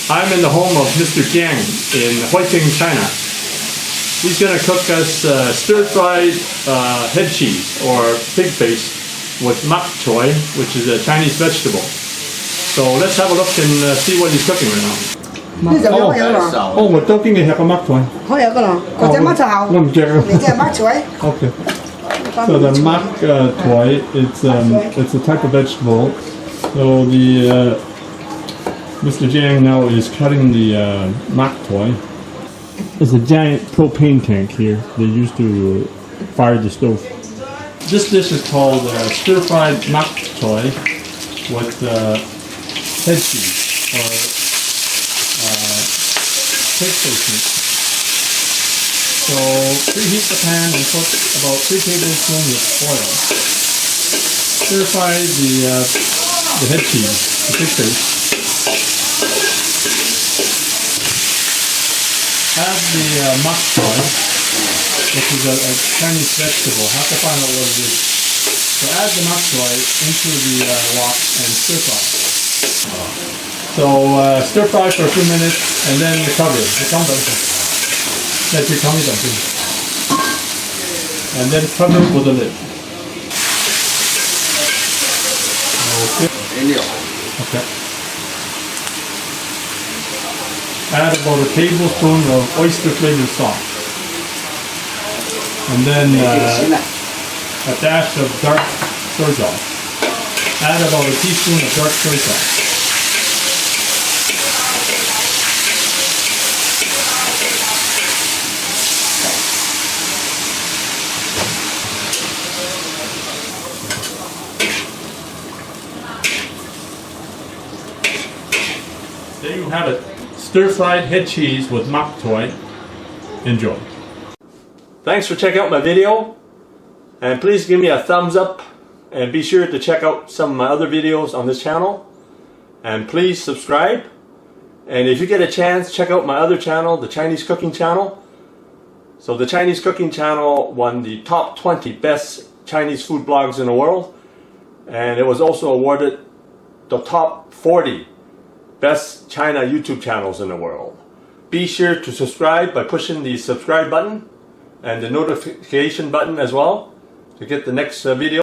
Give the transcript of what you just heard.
I'm in the home of Mr. Jiang in Hoiping, China. He's going to cook us stir-fried head cheese or pig face with choy, which is a Chinese vegetable. So let's have a look and see what he's cooking right now. 呢就有啦。哦，我都經你食個choy。可以個啦，嗰隻乜就好。我唔知啊。你隻乜菜 Okay. So the choy, it's a type of vegetable. So the Mr. Jiang now is cutting the choy. It's a giant propane tank here. They used to fire the stove. This dish is called stir-fried choy with head cheese or pig face meat. So preheat the pan and put about 3 tablespoons of oil. Stir-fry the head cheese, the pig face. Add the choy, which is a Chinese vegetable. Have to find out what it is. So add the choy into the wok and stir fry. So stir fry for a few minutes and then cover it. Let your tummy dump in. And then cover it with a lid. Okay. Okay. Add about a tablespoon of oyster flavored salt. And then a dash of dark soy sauce. Add about a teaspoon of dark soy sauce. There you have it. Stir-fried head cheese with choy. Enjoy. Thanks for checking out my video, and please give me a thumbs up and be sure to check out some of my other videos on this channel, and please subscribe. And if you get a chance, check out my other channel, the Chinese cooking channel. So the Chinese cooking channel won the top 20 best Chinese food blogs in the world, and it was also awarded the top 40 best China YouTube channels in the world. Be sure to subscribe by pushing the subscribe button and the notification button as well to get the next video.